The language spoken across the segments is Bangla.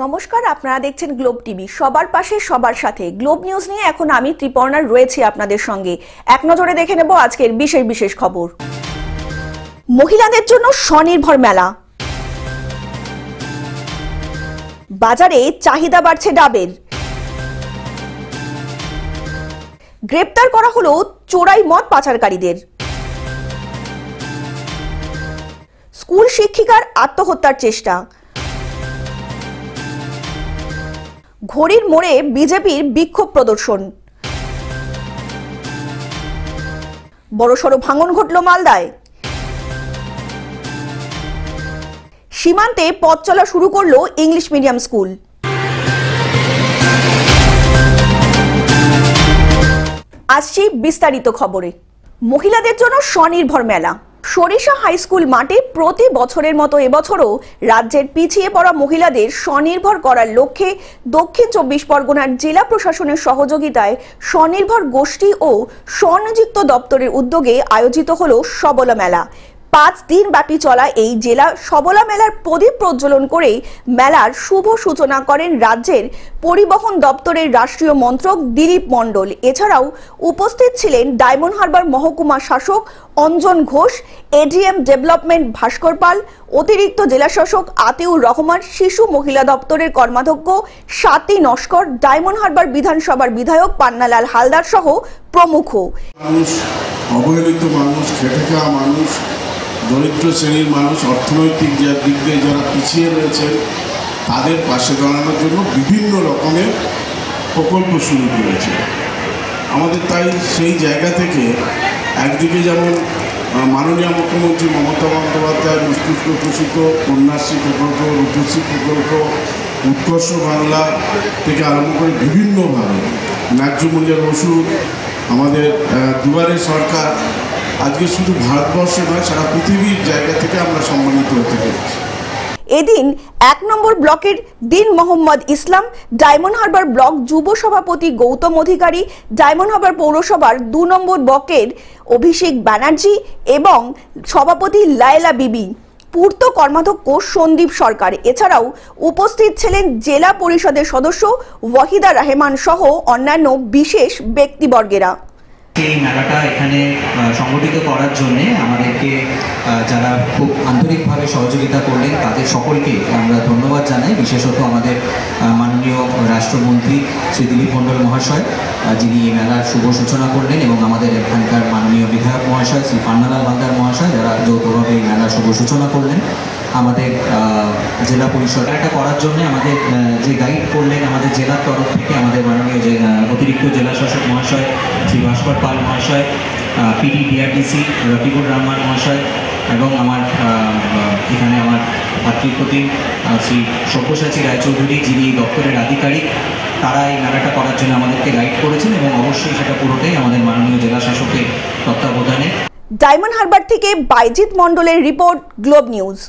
নমস্কার, আপনারা দেখছেন গ্লোব টিভি। সবার পাশে সবার সাথে গ্লোব নিউজ নিয়ে এখন আমি ত্রিপর্ণা রয়েছি আপনাদের সঙ্গে। এক নজরে দেখে নেব আজকের বিশেষ বিশেষ খবর। মহিলাদের জন্য স্বনির্ভর মেলা, বাজারে চাহিদা বাড়ছে ডাবের। গ্রেপ্তার করা হলো চোরাই মদ পাচারকারীদের। স্কুল শিক্ষিকার আত্মহত্যার চেষ্টা। ঘড়ির মোড়ে বিজেপির বিক্ষোভ প্রদর্শন। বড়সড় ভাঙন ঘটল মালদায়। সীমান্তে পথ চলা শুরু করলো ইংলিশ মিডিয়াম স্কুল। আসছি বিস্তারিত খবরে। মহিলাদের জন্য স্বনির্ভর মেলা। সরিষা হাই স্কুল মাঠে প্রতি বছরের মতো এবছরও রাজ্যের পিছিয়ে পড়া মহিলাদের স্বনির্ভর করার লক্ষ্যে দক্ষিণ ২৪ পরগনার জেলা প্রশাসনের সহযোগিতায় স্বনির্ভর গোষ্ঠী ও স্বনিযুক্ত দপ্তরের উদ্যোগে আয়োজিত হলো সবলা মেলা। ৫ দিন ব্যাপী চলা এই জেলা সবলা মেলার প্রদীপ প্রজ্বলন করে মেলার শুভ সূচনা করেন রাজ্যের পরিবহন দপ্তরের রাষ্ট্রীয় মন্ত্রক দিলীপ মণ্ডল। এছাড়াও উপস্থিত ছিলেন ডায়মন্ড হারবার মহকুমা শাসক অঞ্জন ঘোষ, এডিএম ডেভেলপমেন্ট ভাস্কর পাল, অতিরিক্ত জেলাশাসক আতিউর রহমান, শিশু মহিলা দপ্তরের কর্মাধ্যক্ষ স্বাতী নস্কর, ডায়মন্ড হারবার বিধানসভার বিধায়ক পান্নালাল হালদার সহ প্রমুখ। অবহেলিত মানুষ, খেটে খাওয়া মানুষ, দরিদ্র শ্রেণীর মানুষ, অর্থনৈতিক দিক দিয়ে যারা পিছিয়ে রয়েছেন তাদের পাশে দাঁড়ানোর জন্য বিভিন্ন রকমের প্রকল্প শুরু করেছে আমাদের। তাই সেই জায়গা থেকে একদিকে যেমন মাননীয় মুখ্যমন্ত্রী মমতা বন্দ্যোপাধ্যায় মস্তিষ্ক প্রসূত কন্যাশ্রী প্রকল্প, রূপশ্রী প্রকল্প, উৎকর্ষ বাংলা থেকে আরম্ভ করে বিভিন্নভাবে ন্যায্য মূল্যের ওষুধ, আমাদের দুয়ারে সরকার, আজকে শুধু ভারতবর্ষে নয় সারা পৃথিবীর জায়গা থেকে আমরা সম্মানিত হতে পেরেছি। এদিন ১ নম্বর ব্লকের দিন মোহাম্মদ ইসলাম, ডায়মন্ড হারবার ব্লক যুব সভাপতি গৌতম অধিকারী, ডায়মন্ড হারবার পৌরসভার ২ নম্বর ব্লকের অভিষেক ব্যানার্জি এবং সভাপতি লায়লা বিবি, পূর্ত কর্মাধ্যক্ষ সন্দীপ সরকার। এছাড়াও উপস্থিত ছিলেন জেলা পরিষদের সদস্য ওয়াহিদা রহমান সহ অন্যান্য বিশেষ ব্যক্তিবর্গেরা। এই মেলাটা এখানে সংগঠিত করার জন্য আমাদেরকে যারা খুব আন্তরিকভাবে সহযোগিতা করলেন তাদের সকলকে আমরা ধন্যবাদ জানাই। বিশেষত আমাদের মাননীয় রাষ্ট্রমন্ত্রী শ্রী দিলীপ মণ্ডল মহাশয়, যিনি এই মেলার শুভ সূচনা করলেন, এবং আমাদের এখানকার মাননীয় বিধায়ক মহাশয় শ্রী পান্নালাল হালদার মহাশয়, যারা যৌথভাবে এই মেলার শুভ সূচনা করলেন। আমাদের জেলা পরিষদ এটা করার জন্য আমাদের যে গাইড করলেন আমাদের জেলার তরফ থেকে আমাদের মাননীয় যে অতিরিক্ত জেলা শাসক মহাশয় শ্রী ভাস্কর পাল মহাশয়, পিডি ডিআরডিসি রফিকুর রহমান মহাশয়, এবং আমার এখানে আমার ভাতৃপ্রতিম শ্রী সব্যসাচী রায়চৌধুরী, যিনি দপ্তরের আধিকারিক, তারা এই মেলাটা করার জন্য আমাদেরকে গাইড করেছেন, এবং অবশ্যই সেটা পুরোটাই আমাদের মাননীয় জেলা শাসকের তত্ত্বাবধানে। ডায়মন্ড হারবার থেকে বাইজিৎ মণ্ডলের রিপোর্ট, গ্লোব নিউজ।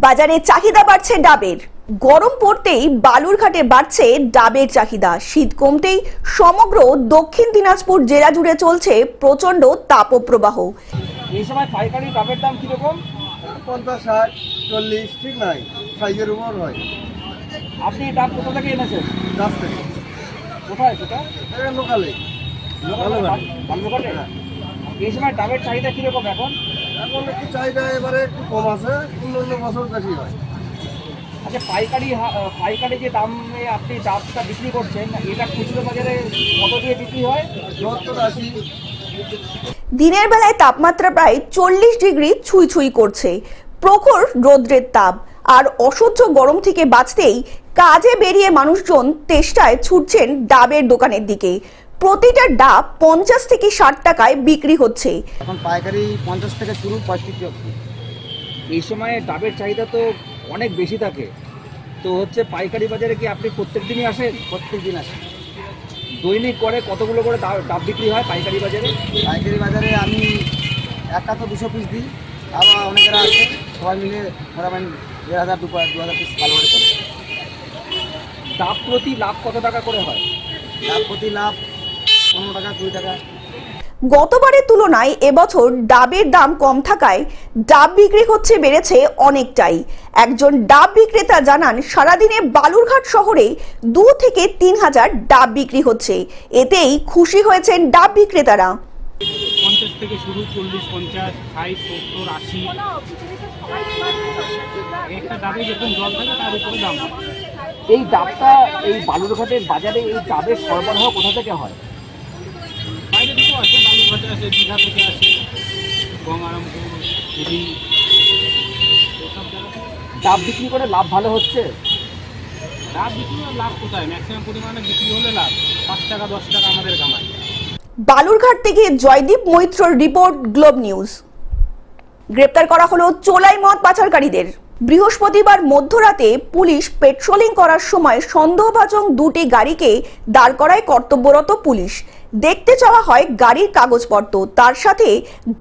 বাজারে চাহিদা বাড়ছে ডাবের। গরম পড়তেই বালুরঘাটে বাড়ছে ডাবের চাহিদা। শীত কমতেই সমগ্র দক্ষিণ দিনাজপুর জেলা জুড়ে চলছে প্রচন্ড তাপপ্রবাহ। এই সময় পাইকারি ডাবের দাম কিরকম? 50, 60, 40, ঠিক নাই, সাইজের উপর হয়। আপনি ডাব কোথা থেকে এনেছেন? গাছ থেকে। কোথায় সেটা? লোকালে। বালুরঘাটে। এই সময় ডাবের চাহিদা কিরকম এখন? এখন একটু চাহিদা এবারে একটু কম আছে, অন্য বছর বেশি হয়। আচ্ছা, পাইকারি যে দামে আপনি ডাবটা বিক্রি করছেন, এটা খুচরো বাজারে কত দিয়ে বিক্রি হয়? 70, 80। দিনের বেলায় তাপমাত্রা প্রায় 40 ডিগ্রি ছুঁই ছুঁই করছে। প্রখর রৌদ্রের তাপ আর অসহ্য গরম থেকে বাঁচতেই কাজে বেরিয়ে মানুষজন তেষ্টায় ছুটছেন ডাবের দোকানের দিকে। প্রতিটা ডাব 50 থেকে 60 টাকায় বিক্রি হচ্ছে। এখন পাইকারি 50 থেকে শুরু, 65 অবধি। এই সময়ে ডাবের চাহিদা তো অনেক বেশি থাকে, তো হচ্ছে পাইকারি বাজারে কি আপনি প্রত্যেক দিনই আসেন? প্রত্যেক দিন আসে। দৈনিক করে কতগুলো করে ডাব বিক্রি হয় পাইকারি বাজারে? পাইকারি বাজারে আমি একটা তো 200 পিস দিই, আবার অনেকেরা আছে, সবাই মিলে মোটামুটি 1000, 2000 পিস ভালো করে চলে। ডাব প্রতি লাভ কত টাকা করে হয়? ডাব প্রতি লাভ 15 টাকা, 20 টাকা। গতবারের তুলনায় এবছর ডাবের দাম কম থাকায় ডাব বিক্রি বেড়েছে অনেকটাই। একজন ডাব বিক্রেতা জানান, সারাদিনে বালুরঘাট শহরে 2 থেকে 3 হাজার ডাব বিক্রি হচ্ছে। এতেই খুশি হয়েছেন ডাব বিক্রেতারা। 50 থেকে শুরু, 40, 50, 60, 70, 80 একটা ডাবে যখন জল থাকে তার উপরে দাম। এই ডাবটা এই বালুরঘাটের বাজারে এই ডাবের সরবরাহ কোথা থেকে হয়? বাইরে থেকেও আসে, বালুরঘাটে আসে, দীঘা থেকে আসে, গঙ্গারামপুর, পুরী, এসব জায়গা থেকে। ডাব বিক্রি করে লাভ ভালো হচ্ছে? লাভ বিক্রি লাভ কোথায়, ম্যাক্সিমাম পরিমাণে বিক্রি হলে লাভ 5 টাকা 10 টাকা আমাদের কামাই। বালুরঘাট থেকে জয়দীপ মৈত্রর রিপোর্ট, গ্লোব নিউজ। গ্রেপ্তার করা হলো চোলাই মদ পাচারকারীদের। বৃহস্পতিবার মধ্যরাতে পুলিশ পেট্রোলিং করার সময় সন্দেহভাজন 2টি গাড়িকে দাঁড় করায় কর্তব্যরত পুলিশ। দেখতে চাওয়া হয় গাড়ির কাগজপত্র, তার সাথে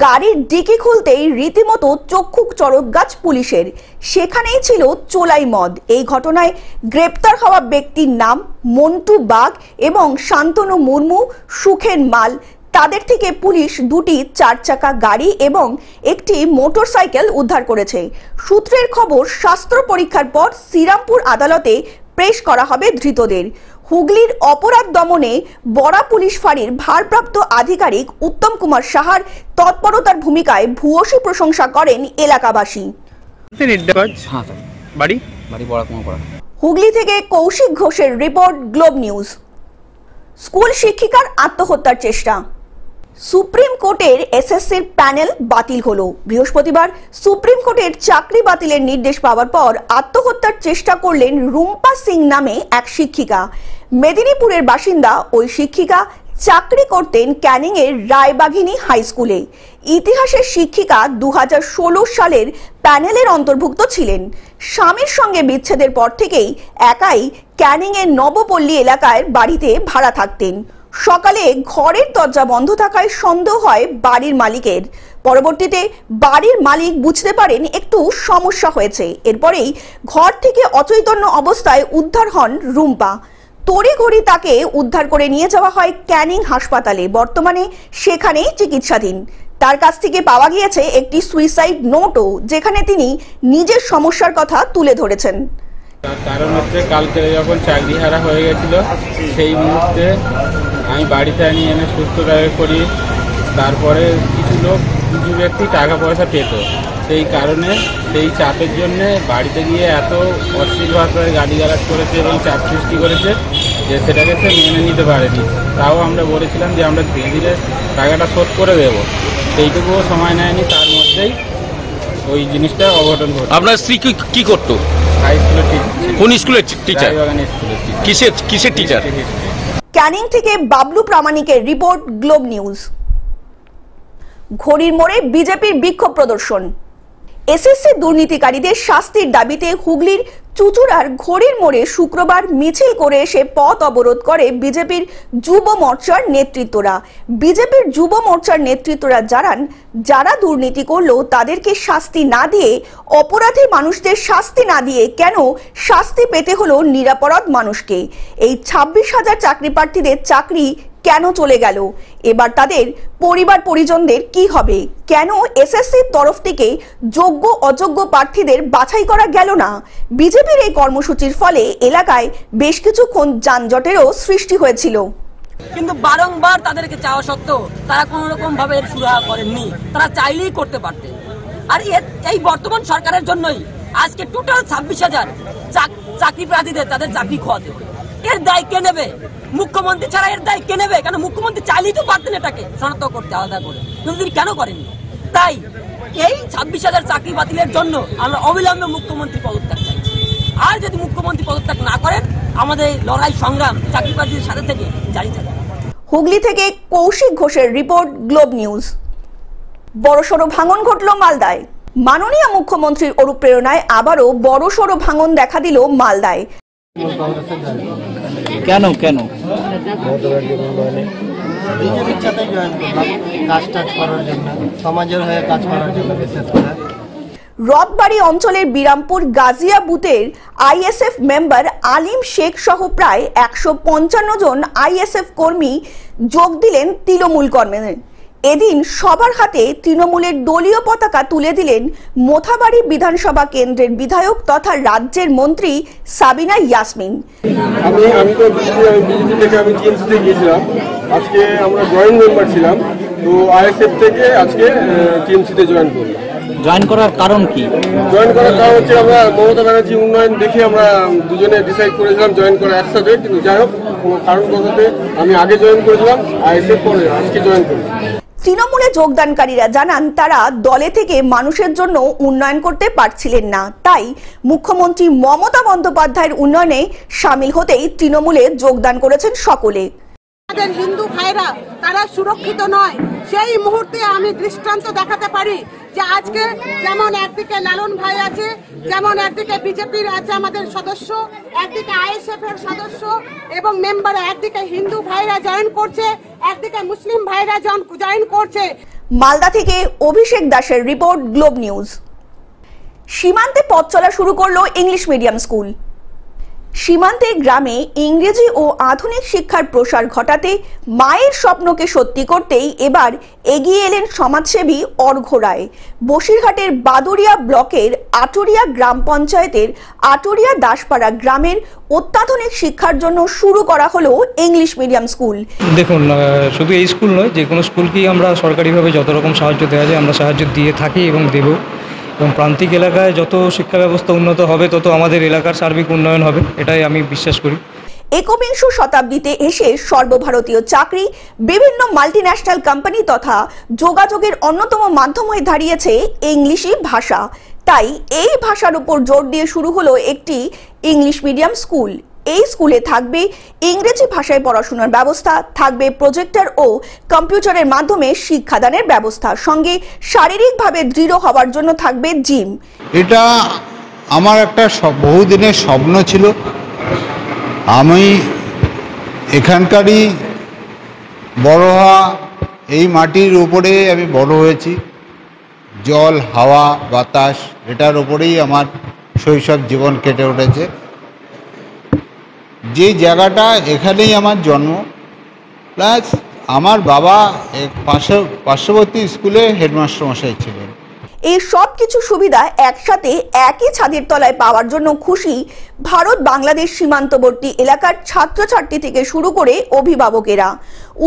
গাড়ির ডিকি খুলতেই রীতিমতো চক্ষু চড়ক গাছ পুলিশের। সেখানেই ছিল চোলাই মদ। এই ঘটনায় গ্রেপ্তার হওয়া ব্যক্তির নাম মন্টু বাগ এবং শান্তনু মুর্মু, সুখেন মাল। তাদের থেকে পুলিশ 2টি 4 চাকা গাড়ি এবং একটি মোটরসাইকেল উদ্ধার করেছে। সূত্রের খবর, স্বাস্থ্য পরীক্ষার পর শ্রীরামপুর আদালতে পেশ করা হবে ধৃতদের। হুগলির অপরাধ দমনে বড়া পুলিশ ফাঁড়ির ভারপ্রাপ্ত আধিকারিক উত্তম কুমার সাহার তৎপরতার ভূমিকায় ভূয়সী প্রশংসা করেন এলাকাবাসী। হুগলি থেকে কৌশিক ঘোষের রিপোর্ট, গ্লোব নিউজ। স্কুল শিক্ষিকার আত্মহত্যার চেষ্টা। সুপ্রিম কোর্টের এসএসসির প্যানেল বাতিল হলো। বৃহস্পতিবার সুপ্রিম কোর্টের চাকরি বাতিলের নির্দেশ পাওয়ার পর আত্মহত্যার চেষ্টা করলেন রুম্পা সিং নামে এক শিক্ষিকা। মেদিনীপুরের বাসিন্দা ওই শিক্ষিকা চাকরি করতেন ক্যানিং এর রায়বাঘিনী হাই স্কুলে। ইতিহাসের শিক্ষিকা 2016 সালের প্যানেলের অন্তর্ভুক্ত ছিলেন। স্বামীর সঙ্গে বিচ্ছেদের পর থেকেই একাই ক্যানিং এর নবপল্লী এলাকায় বাড়িতে ভাড়া থাকতেন। সকালে ঘরের দরজা বন্ধ থাকায় সন্দেহ হয় বাড়ির মালিকের। পরবর্তীতে বাড়ির মালিক বুঝতে পারেন একটু সমস্যা হয়েছে। এরপরেই ঘর থেকে অচৈতন্য অবস্থায় উদ্ধার হন রুম্পা। তড়িঘড়ি তাকে উদ্ধার করে নিয়ে যাওয়া হয় ক্যানিং হাসপাতালে। বর্তমানে সেখানেই চিকিৎসাধীন। তার কাছ থেকে পাওয়া গিয়েছে একটি সুইসাইড নোটও, যেখানে তিনি নিজের সমস্যার কথা তুলে ধরেছেন। তার কারণ হচ্ছে, কালকে যখন চাকরি হারা হয়ে গেছিল সেই মুহূর্তে আমি বাড়িতে নিয়ে এনে সুস্থ করি। তারপরে কিছু ব্যক্তি টাকা পয়সা পেত, সেই কারণে সেই চাপের জন্য বাড়িতে গিয়ে এত অশ্লীল ভাষায় গালিগালাজ করেছে এবং চাপ সৃষ্টি করেছে যে সেটাকে সে মেনে নিতে পারেনি। তাও আমরা বলেছিলাম যে আমরা ধীরে ধীরে টাকাটা শোধ করে দেবো, সেইটুকুও সময় নেয়নি। তার মধ্যেই ওই জিনিসটা অঘটন ঘটে। আপনার স্ত্রী কি করতো? হাই স্কুলের টিচার। কোন স্কুলের টিচার? রায়বাগানের স্কুলের টিচার। কিসের টিচার? ক্যানিং থেকে বাবলু প্রামাণিকের রিপোর্ট, গ্লোব নিউজ। ঘড়ির মোড়ে বিজেপির বিক্ষোভ প্রদর্শন। এসএসসি দুর্নীতিকারীদের শাস্তির দাবিতে হুগলির চুচুড়ার ঘড়ির মোড়ে শুক্রবার মিছিল করে এসে পথ অবরোধ করে বিজেপির যুব মোর্চার নেতৃত্বরা। বিজেপির যুব মোর্চার নেতৃত্বরা জানান, যারা দুর্নীতি করলো তাদেরকে শাস্তি না দিয়ে, অপরাধী মানুষদের শাস্তি না দিয়ে কেন শাস্তি পেতে হলো নিরপরাধ মানুষকে? এই 26,000 চাকরি প্রার্থীদের চাকরি কেন চলে গেল? এবার তাদের পরিবার পরিজনদের কি হবে? কেন এসএসসির তরফ থেকে যোগ্য অযোগ্য প্রার্থীদের বাছাই করা গেল না? বিজেপির এই কর্মসূচির ফলে এলাকায় বেশ কিছুক্ষণ যানজটেরও সৃষ্টি হয়েছিল। কিন্তু বারংবার তাদেরকে চাওয়া সত্ত্বেও তারা কোন রকম ভাবে এর সুরাহা করেননি। তারা চাইলেই করতে পারতেন। আর এই বর্তমান সরকারের জন্যই আজকে টোটাল 26,000 চাকরি প্রার্থীদের তাদের চাকরি খোয়াতে হবে। এর দায় কে নেবে? মুখ্যমন্ত্রী ছাড়া এর দায় কে নেবে? কারণ মুখ্যমন্ত্রী চাইলেই তো পারতেন এটাকে শনাক্ত করতে, আলাদা করে, কিন্তু তিনি কেন করেননি? তাই এই 26,000 চাকরি বাতিলের জন্য আমরা অবিলম্বে মুখ্যমন্ত্রী পদত্যাগ চাইছি। আর যদি মুখ্যমন্ত্রী পদত্যাগ না করেন, আমাদের লড়াই সংগ্রাম চাকরি প্রার্থীদের সাথে থেকে জারি থাকবে। হুগলি থেকে কৌশিক ঘোষের রিপোর্ট, গ্লোব নিউজ। বড়সড় ভাঙন ঘটল মালদায়। মাননীয় মুখ্যমন্ত্রীর অনুপ্রেরণায় আবারও বড়সড় ভাঙন দেখা দিল মালদায়। কেন বিজেপির সাথে জয়েন করলাম, কাজ করার জন্য, সমাজের হয়ে কাজ করার জন্য। বিশেষ করে রথবাড়ি অঞ্চলের বিরামপুর গাজিয়া বুথের আইএসএফ মেম্বার আলিম শেখ সহ প্রায় 155 জন আইএসএফ কর্মী যোগ দিলেন তৃণমূল কর্মে। এদিন সবার হাতে তৃণমূলের দলীয় পতাকা তুলে দিলেন মোথাবাড়ি বিধানসভা কেন্দ্রের বিধায়ক তথা রাজ্যের মন্ত্রী সাবিনা ইয়াসমিন। আমি তো বিজেপি থেকে আমি টিএমসিতে গিয়েছিলাম, আজকে আমরা জয়েন্ট মেম্বার ছিলাম, তো আইএসএফ থেকে আজকে টিএমসিতে জয়েন করলাম। জয়েন করার কারণ কি? জয়েন করার কারণ হচ্ছে আমরা মমতা ব্যানার্জি উন্নয়ন দেখে আমরা দুজনে ডিসাইড করেছিলাম জয়েন করা একসাথে, কিন্তু যাই হোক কোনো কারণবশত আমি আগে জয়েন করেছিলাম, আইএসএফ পরে আজকে জয়েন করলাম। তৃণমূলে যোগদানকারীরা জানান তারা দলে থেকে মানুষের জন্য উন্নয়ন করতে পারছিলেন না, তাই মুখ্যমন্ত্রী মমতা বন্দ্যোপাধ্যায়ের উন্নয়নে সামিল হতেই তৃণমূলে যোগদান করেছেন সকলে। আমাদের হিন্দু ভাইরা তারা সুরক্ষিত নয়, সেই মুহূর্তে আমি দৃষ্টান্ত দেখাতে পারি যে আজকে যেমন একদিকে লালন ভাই আছে, যেমন একদিকে বিজেপির আছে আমাদের সদস্য, একদিকে আইএসএফ এর সদস্য এবং মেম্বার, একদিকে হিন্দু ভাইরা জয়েন করছে, একদিকে মুসলিম ভাইরা জয়েন করছে। মালদা থেকে অভিষেক দাসের রিপোর্ট, গ্লোব নিউজ। সীমান্তে পথ চলা শুরু করলো ইংলিশ মিডিয়াম স্কুল। সীমান্তের গ্রামে ইংরেজি ও আধুনিক শিক্ষার প্রসার ঘটাতে মায়ের স্বপ্নকে সত্যি করতেই এবার এগিয়ে এলেন সমাজসেবী অর্ঘ্য রায়। বসিরহাটের বাদুরিয়া ব্লকের আটুরিয়া গ্রাম পঞ্চায়েতের আটুরিয়া দাসপাড়া গ্রামের অত্যাধুনিক শিক্ষার জন্য শুরু করা হলো ইংলিশ মিডিয়াম স্কুল। দেখুন, শুধু এই স্কুল নয়, যে কোনো স্কুলকেই আমরা সরকারিভাবে যত রকম সাহায্য দেওয়া যায় আমরা সাহায্য দিয়ে থাকি এবং দেব, এবং প্রান্তিক এলাকায় যত শিক্ষা ব্যবস্থা উন্নত হবে তত আমাদের এলাকার সার্বিক উন্নয়ন হবে, এটাই আমি বিশ্বাস করি। একবিংশ শতাব্দীতে এসে সর্বভারতীয় চাকরি, বিভিন্ন মাল্টিন্যাশনাল কোম্পানি তথা যোগাযোগের অন্যতম মাধ্যম হয়ে দাঁড়িয়েছে ইংলিশই ভাষা। তাই এই ভাষার উপর জোর দিয়ে শুরু হলো একটি ইংলিশ মিডিয়াম স্কুল। এই স্কুলে থাকবে ইংরেজি ভাষায় পড়াশোনার ব্যবস্থা, থাকবে প্রজেক্টর ও কম্পিউটারের মাধ্যমে শিক্ষাদানের ব্যবস্থা, সঙ্গে শারীরিকভাবে দৃঢ় হওয়ার জন্য থাকবে জিম। এটা আমার একটা বহুদিনের স্বপ্ন ছিল। আমি এখানকারই বড় হওয়া, এই মাটির উপরে আমি বড় হয়েছি, জল, হাওয়া, বাতাস এটার উপরেই আমার শৈশব জীবন কেটে উঠেছে। যে জায়গাটা, এখানেই আমার জন্ম, প্লাস আমার বাবা পার্শ্ববর্তী স্কুলে হেডমাস্টার মশাই ছিলেন। এই সব কিছু সুবিধা একসাথে একই ছাদের তলায় পাওয়ার জন্য খুশি ভারত বাংলাদেশ সীমান্তবর্তী এলাকার ছাত্রছাত্রী থেকে শুরু করে অভিভাবকেরা।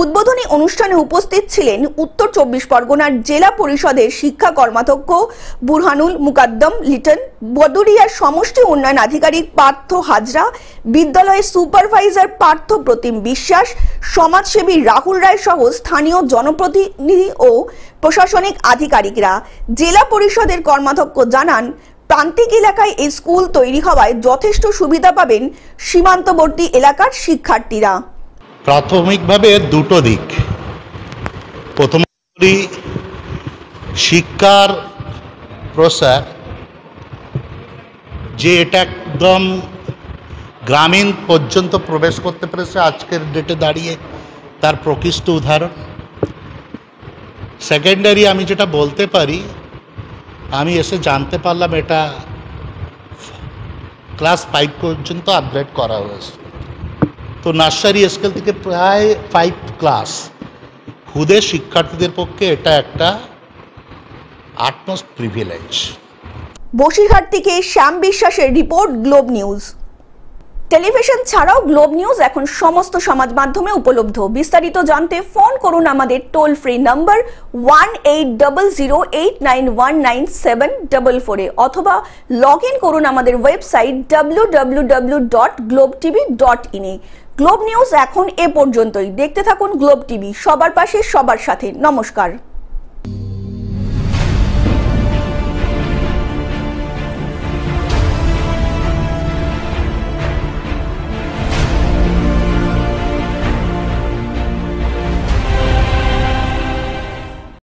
উদ্বোধনী অনুষ্ঠানে উপস্থিত ছিলেন উত্তর 24 পরগনার জেলা পরিষদের শিক্ষা কর্মাধ্যক্ষ বুরহানুল মুকাদ্দম লিটন, বদুরিয়ার সমষ্টি উন্নয়ন আধিকারিক পার্থ হাজরা, বিদ্যালয়ের সুপারভাইজার পার্থ প্রতিম বিশ্বাস, সমাজসেবী রাহুল রায় সহ স্থানীয় জনপ্রতিনিধি ও প্রশাসনিক আধিকারিকরা। জেলা পরিষদের কর্মাধ্যক্ষ জানান, প্রান্তিক এলাকায় এই স্কুল তৈরি হওয়ায় যথেষ্ট সুবিধা পাবেন সীমান্তবর্তী এলাকার শিক্ষার্থীরা। প্রাথমিকভাবে দুটো দিক। প্রথম শিক্ষার প্রসার, যে এটা একদম গ্রামীণ পর্যন্ত প্রবেশ করতে পেরেছে আজকের ডেটে দাঁড়িয়ে, তার প্রকৃষ্ট উদাহরণ। সেকেন্ডারি আমি যেটা বলতে পারি, আমি এসে জানতে পারলাম এটা ক্লাস 5 পর্যন্ত আপগ্রেড করা হয়েছে। তো নার্সারি স্কেল থেকে প্রায় 5 ক্লাস, খুদে শিক্ষার্থীদের পক্ষে এটা একটা আটমোস্ট প্রিভিলেজ। বসিরহাট থেকে শ্যাম বিশ্বাসের রিপোর্ট, গ্লোব নিউজ। টেলিভিশন ছাড়াও গ্লোব নিউজ এখন সমস্ত সমাজ মাধ্যমে উপলব্ধ। বিস্তারিত জানতে ফোন করুন আমাদের টোল ফ্রি নাম্বার 1800891974 অথবা লগ ইন করুন আমাদের ওয়েবসাইট www.globetv.in এ। গ্লোব নিউজ এখন এ পর্যন্তই। দেখতে থাকুন গ্লোব টিভি, সবার পাশে সবার সাথে। নমস্কার।